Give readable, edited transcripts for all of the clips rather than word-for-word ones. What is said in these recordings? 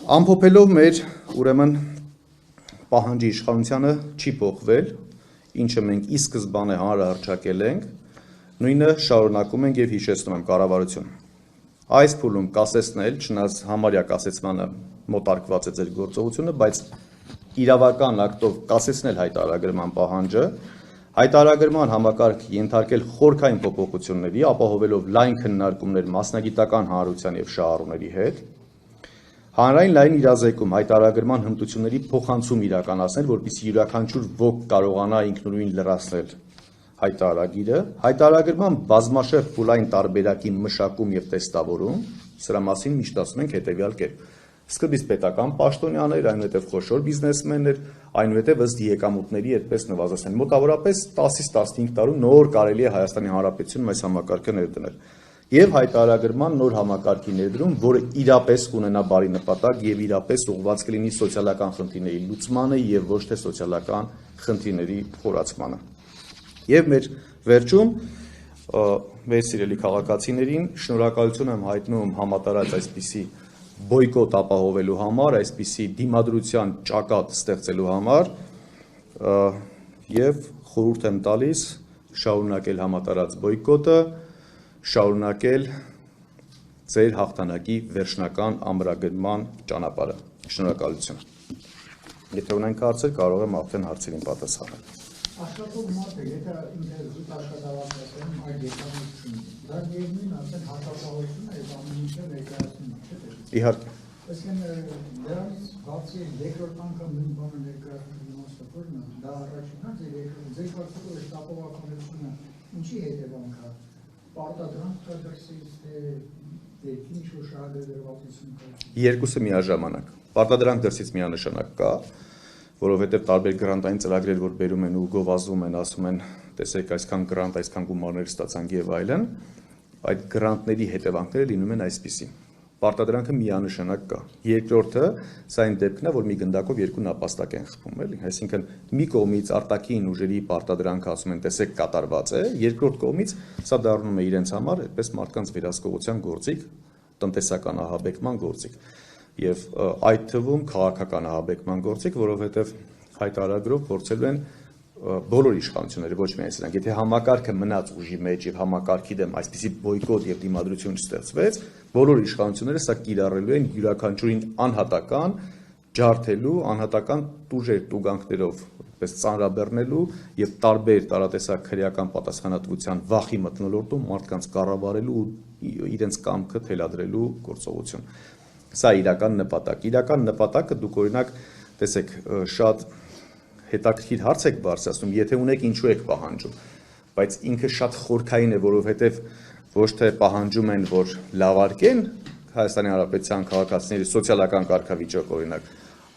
Ամփոփելով մեր ուրեմն պահանջի իշխանությանը չի փոխվել, ինչը մենք ի սկզբանե հանրահռչակել ենք, նույնը շարունակում ենք եւ հիշեցնում եմ կառավարություն։ Այս փուլում կասեցնել, չնայած համարյա կասեցմանը մոտարկված է ձեր գործողությունը, բայց իրավական ակտով կասեցնել հայտարարագրման պահանջը, հայտարարագրման համակարգ ենթարկել խորքային փոփոխությունների, ապահովելով լայն քննարկումներ մասնագիտական հանրության եւ շահառուների հետ, հանրային լայն իրազեկում հայտարարագրման հմտությունների փոխանցում իրականացնել, որպեսզի յուրաքանչյուր ոք կարողանա ինքնուրույն լրացնել հայտարարագիրը, հայտարարագրման բազմաշերտ փուլային տարբերակի մշակում եւ տեստավորում, սրա մասին միշտ ասում ենք հետեւյալ կերպ. Սկզբից պետական պաշտոնյաներ, այնուհետև խոշոր բիզնեսմեններ, այնուհետև ըստ եկամուտների այդպես նվազեցնել։ Մոտավորապես 10-ից 15 տարում նոր կարելի է Հայաստանի Հանրապետությունում այս համակարգը ներդնել։ Եվ հայտարարագրման նոր համակարգի ներդրում, որը իրապես կունենա բարի նպատակ եւ իրապես ուղղված կլինի սոցիալական խնդիրների լուծմանը եւ ոչ թե սոցիալական խնդիրների խորացմանը։ Եվ մեր վերջում մեր սիրելի քաղաքացիներին շնորհակալություն եմ հայտնում համատարած այսպիսի բոյկոտ ապահովելու համար, այսպիսի դիմադրության ճակատ ստեղծելու համար եւ խորհուրդ եմ տալիս շարունակել համատարած բոյկոտը, շարունակել ձեր հաղթանակի վերջնական ամրագրման ճանապարհը։ Շնորհակալություն։ Եթե ունենք հարցեր, կարող եմ արդեն հարցերին պատասխանել։ Աշխատող մարդը, եթե ինքնազգուշ աշխատավարձ են, այդ եկամուտություն, դա միևնույն ասեն հաշվապահությունը այս ամեն ինչը ներկայացնում է, չէ՞։ Իհարկե։ Այսինքն դրանից բացի երկրորդ անգամ նույն բանը ներկայացնում իմաստավորն է, դա առաջինն է, ձեր կարծիքով այս ապահովականությունը ինչի հետևանք է։ Պարտադրանք կա դրսից, թե ինչ-որ շահագրգռվածություն կա։ Երկուսը միաժամանակ։ Պարտադրանք դրսից միանշանակ կա, որովհետև տարբեր գրանտային ծրագրեր, որ բերում են ու գովազդում են, ասում են, տեսեք, այսքան գրանտ, այսքան գումարներ ստացանք եւ այլն, այդ գրանտների հետևանքները լինում են այսպիսի։ Պարտադրանքը միանշանակ կա։ Երկրորդը, սա այն դեպքն է, որ մի գնդակով երկու նապաստակ են խփում, էլի, այսինքն մի կողմից արտաքին ուժերի պարտադրանքը ասում են, տեսեք, կատարված է, երկրորդ կողմից սա դառնում է իրենց համար այդպես մարդկանց վերահսկողության գործիք, տնտեսական ահաբեկման գործիք եւ այդ թվում քաղաքական ահաբեկման գործիք, որովհետեւ հայտարարագրով փորձելու են բոլոր իշխանությունները, ոչ միայն սրանք, եթե համակարգը մնաց ուժի մեջ եւ համակարգի դեմ այսպիսի բոյկոտ եւ դիմադրություն չստեղծվեց, բոլոր իշխանությունները սա կիրառելու են յուրաքանչյուրին անհատական ջարդելու, անհատական տուժեր տուգանքներով այդպես ծանրաբեռնելու եւ տարբեր տարատեսակ քրեական պատասխանատվության վախի մթնոլորտում մարդկանց կառավարելու ու իրենց կամքը թելադրելու գործողություն։ Սա իրական նպատակ։ Իրական նպատակը դուք օրինակ տեսեք շատ հետաքրքիր հարց եք բարձրացնում, եթե ունեք ինչու եք պահանջում, բայց ինքը շատ խորքային է, որովհետև ոչ թե պահանջում են, որ լավարկեն Հայաստանի Հանրապետության քաղաքացիների սոցիալական կարգավիճակ օրինակ,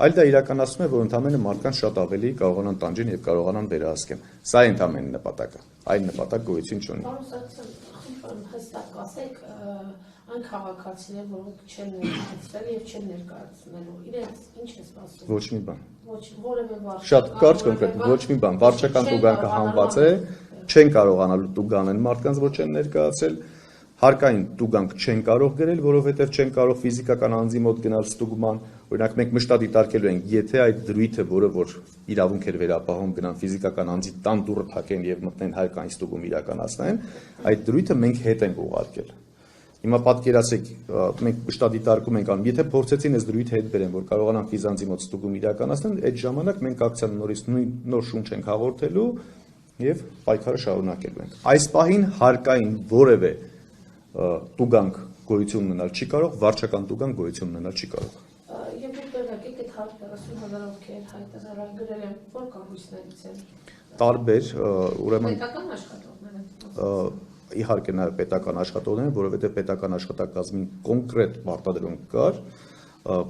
այլ դա իրականացնում է, որ ընդամենը մարդկանց շատ ավելի կարողանան տանջեն եւ կարողանան վերահսկեն։ Սա է ընդամենը նպատակը։ Այն նպատակ գոյություն չունի։ Հստակ ասեք, այն քաղաքացիներ, որոնք չեն ներկայացվել եւ չեն ներկայացնելու, իրենց ինչ է սպասում։ Ոչ մի բան։ Ոչ որևէ վարչական։ Շատ կարճ կոնկրետ, ոչ մի բան։ Վարչական տուգանքը հանված է, չեն կարողանալու տուգանել մարդկանց, ոչ են ներկայացել։ Հարկային տուգանք չեն կարող գրել, որովհետև չեն կարող ֆիզիկական անձի մոտ գնալ ստուգման։ Օրինակ մենք մշտად դիտարկելու ենք, եթե այդ դրույթը, որը որ իրավունք էր վերապահում, գնան ֆիզիկական անձի տան դուռը փակեն եւ մտնեն հարկային ստուգում իրականացնեն, այդ դրույթը մենք հետ ենք ուղարկել։ Հիմա պատկերացեք, մենք մշտად դիտարկում ենք անում, եթե փորձեցին այս դրույթը հետ բերեն, որ կարողանան ֆիզանձի մոտ ստուգում իրականացնել, այդ ժամանակ մենք ակցիան նորից նոր շունչ ենք հաղորդելու եւ պայքարը շարունակելու ենք։ Այս պահին հարկային որևէ տուգանք գոյություն ունենալ չի կարող, վարչական տուգանք գոյություն ունենալ չի կարող։ Եվ դուք տեղեկեք այդ 130,000 ովքեր հայտարարագրել են, որ կառույցներից են։ Տարբեր, ուրեմն պետական աշխատողներ։ Իհարկե նաև պետական աշխատողներ, որովհետև պետական աշխատակազմին կոնկրետ պարտադրում կար,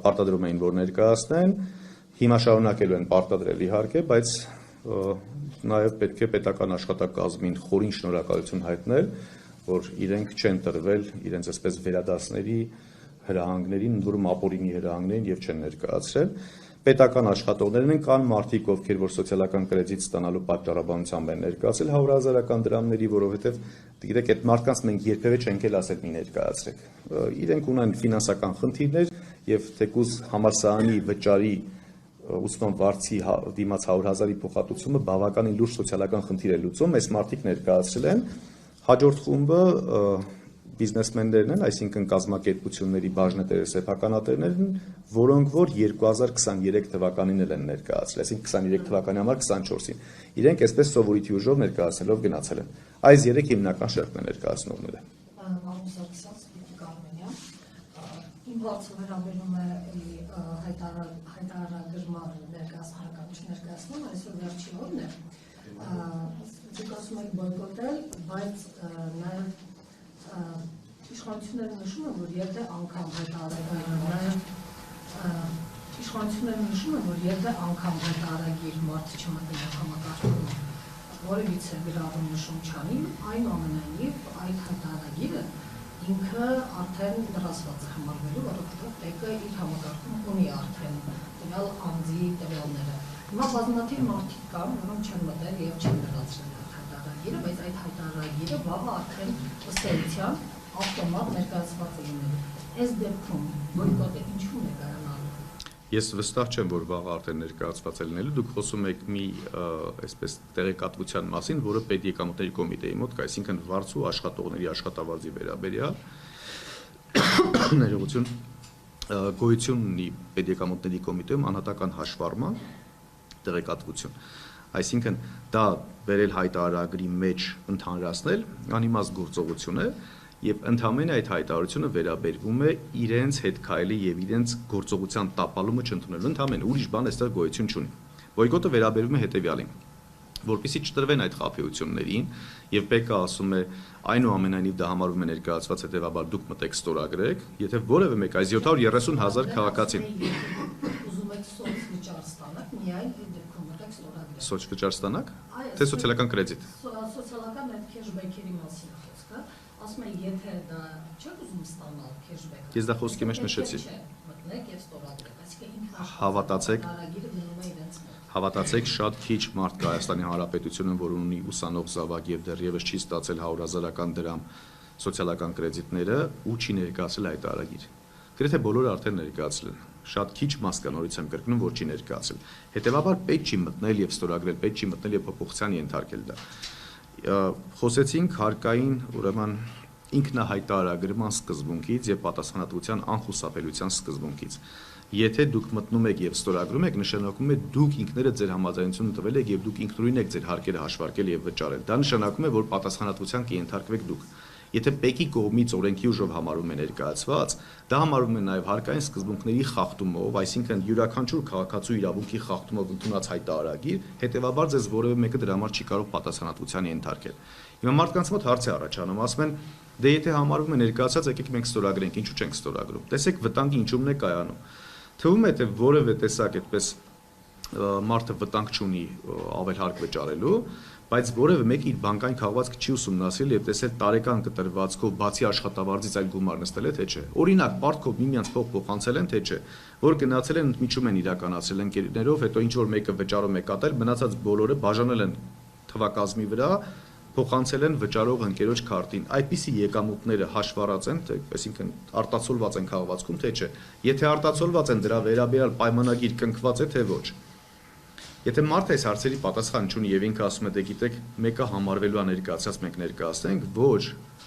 պարտադրում էին, որ ներկայացնեն, հիմա շարունակելու են պարտադրել իհարկե, բայց նաև պետք է պետական աշխատակազմին խորին շնորհակալություն հայտնել, որ իրենք չեն տրվել իրենց այսպես վերադասների հրահանգներին, ընդորում ապօրինի հրահանգներին եւ չեն ներկայացրել։ Պետական աշխատողներն են, կան մարդիկ, ովքեր որ սոցիալական կրեդիտ ստանալու պատճառաբանությամբ են ներկայացել 100,000-ական դրամների, որովհետև գիտեք, այդ մարդկանց մենք երբևէ չենք էլ ասել մի ներկայացրեք։ Իրենք ունեն ֆինանսական խնդիրներ եւ թեկուզ համալսարանի վճարի ուսման վարձի դիմաց 100,000-ի փոխհատուցումը բավականին լուրջ սոցիալական խնդիր է լուծում, այս մարդիկ ներկայացրել են, հաջորդ խումբը բիզնեսմեններն են, այսինքն կազմակերպությունների բաժնետերը, սեփականատերներն, որոնք որ 2023 թվականին են ներկայացրել, այսինքն 23 թվականի համար 24-ին։ Իրենք այսպես սովորույթի ուժով ներկայացնելով գնացել են։ Այս 3 հիմնական շերտն են ներկայացնողները։ Իմ հարցը վերաբերում է հայտարարագրման ներկայացնում, այսօր վերջի օրն է, դուք ասում եք բոյկոտել, բայց նաև իշխանությունները նշում են, որ եթե անգամ հայտարարագիր մարդը չմտնի համակարգում, որևիցե գրառում նշում չանի, այնուամենայնիվ այդ հայտարարագիրը ինքը արդեն լրացված է համարվելու, որովհետև ՏԵԿ-ը իր համակարգում ունի արդեն տվյալ անձի տվյալները։ Հիմա բազմաթիվ մարդիկ կան, որոնք չեն մտել եւ չեն լրացրել այդ հայտարարագիրը, բայց այդ հայտարարագիրը վաղը արդեն ըստ էության ավտոմատ ներկայացված է լինելու։ Այս դեպքում բոյկոտը ինչու է կայանալու։ Ես վստահ չեմ, որ վաղ արդեն ներկայացված է լինելու, դուք խոսում եք մի այսպես տեղեկատվության մասին, որը պետեկամուտների կոմիտեի մոտ կա, այսինքն վարձու աշխատողների աշխատավարձի վերաբերյալ ներողություն գոյություն ունի պետեկամուտների կոմիտեում անհատական հաշվառման տեղեկատվություն, այսինքն դա վերել հայտարարագրի մեջ ընդհանրացնել անիմաստ գործողություն է Եվ ընդհանրապես այդ հայտարարությունը վերաբերվում է իրենց հետ քայլի եւ իրենց գործողության տապալումը չընդունելու ընդհանրապես ուրիշ բան այստեղ գոյություն չունի։ Բոյկոտը վերաբերվում է հետեւյալին, որպեսզի չտրվեն այդ խաբեություններին եւ ՊԿ ասում է այնուամենայնիվ դա համարվում է ներկայացված հետեւաբար դուք մտեք ստորագրեք, եթե որևէ մեկ այս 730,000 քաղաքացին ուզում եք սոցվճար ստանաք, միայն այդ դեպքում մտեք ստորագրեք։ Սոցվճար ստանաք, թե սոցիալական կրեդիտ։ Սոցիալական այդ քեշբեքերի մասին խոսքը, ասում եմ, եթե դա չեք ուզում ստանալ քեշբեք։ Ես դա խոսքի մեջ նշեցի։ Մտնեք եւ ստորագրեք, այսինքն ինքը հավատացեք, հայտարարագիրը գնում է իրենց մոտ։ Հավատացեք, շատ քիչ մարդ կա Հայաստանի Հանրապետությունում, որ ունի ուսանող զավակ եւ դեռևս չի ստացել 100,000 դրամ սոցիալական կրեդիտները ու չի ներկայացել հայտարարագիր։ Գրեթե բոլորը արդեն ներկայացել են։ Շատ քիչ մաս կա, նորից եմ կրկնում, որ չի ներկայացել։ Հետևաբար պետք չի մտնել եւ ստորագրել, պետք չի մտնել եւ փոփոխության ենթարկել դա։ Խոսեցինք հարկային, ուրեմն ինքնահայտարարագրման սկզբունքից եւ պատասխանատվության անխուսափելիության սկզբունքից։ Եթե դուք մտնում եք եւ ստորագրում եք, նշանակում է դուք ինքներդ ձեր համաձայնությունը տվել եք եւ դուք ինքնուրույն եք ձեր հարկերը հաշվարկել եւ վճարել։ Դա նշանակում է, որ պատասխանատվության կենթարկվեք դուք։ Եթե ՊԵԿ-ի կողմից օրենքի ուժով համարվում է ներկայացված, դա համարվում է նաեւ հարկային սկզբունքների խախտումով, այսինքն յուրաքանչյուր քաղաքացու իրավունքի խախտումով ընդունած հայտարարագիր, հետեւաբար ձեզ որևէ մեկը դրա համար չի կարող պատասխանատվության ենթարկել։ Հիմա մարդկանց մոտ հարց է առաջանում, ասում են, դե եթե համարվում է ներկայացած, եկեք մենք ստորագրենք, ինչու չենք ստորագրում։ Տեսեք վտանգի ինչումն է կայանում։ Թվում է, թե որևէ տեսակ այդպես մարդը վտանգ չունի ավելհարկ վճարելու, բայց որևէ մեկ իր բանկային քաղվածքը չի ուսումնասիրել եւ տեսել տարեկան կտրվածքով բացի աշխատավարձից այլ գումար նստել է թե չէ։ Օրինակ, պարտքով միմյանց փող փոխանցել են թե չէ, որ գնացել են ընդմիջում են իրականացրել ընկերներով, հետո ինչ որ մեկը վճարում է կատել, մնացած բոլորը բաժանել են թվակազմի վրա, փոխանցել են վճարող ընկերոջ քարտին։ Այդպիսի եկամուտները հաշվառած են, այսինքն արտացոլված են քաղվածքում, թե չէ։ Եթե արտացոլված են, դրա վերաբերյալ պայմանագիր կնքված է, թե ոչ։ Եթե մարդը այս հարցերի պատասխան չունի եւ ինքը ասում է, դե գիտեք, մեկը համարվելու է ներկայացած, մենք ներկայացնենք, ոչ,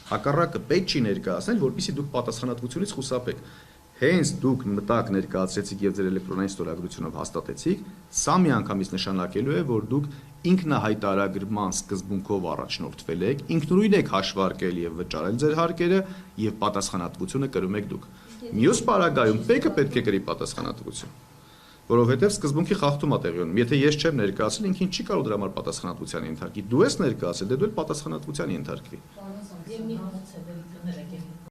հակառակը պետք չի ներկայացնել, որpիսի դուք պատասխանատվությունից խուսափեք։ Հենց դուք մտակ ներկայացրեցիք եւ ձեր էլեկտրոնային ստորագրությունով հաստատեցիք, սա միանգամից նշանակելու է, որ դուք ինքնահայտարարագրման սկզբունքով առաջնորդվել եք, ինքնուրույն եք հաշվարկել եւ վճարել ձեր հարկերը եւ պատասխանատվությունը կրում եք դուք։ Մյուս պարագայում ՊԵԿ-ը պետք է կրի պատասխանատվություն, որովհետեւ սկզբունքի խախտում է տեղի ունենում։ Եթե ես չեմ ներկայացել, ինքին չի կարող դրա համար պատասխանատվության ենթարկի։ Դու ես ներկայացել, դե դու էլ պատասխանատվության ենթարկվի։ Եվ մի հարց է դերից կներեք,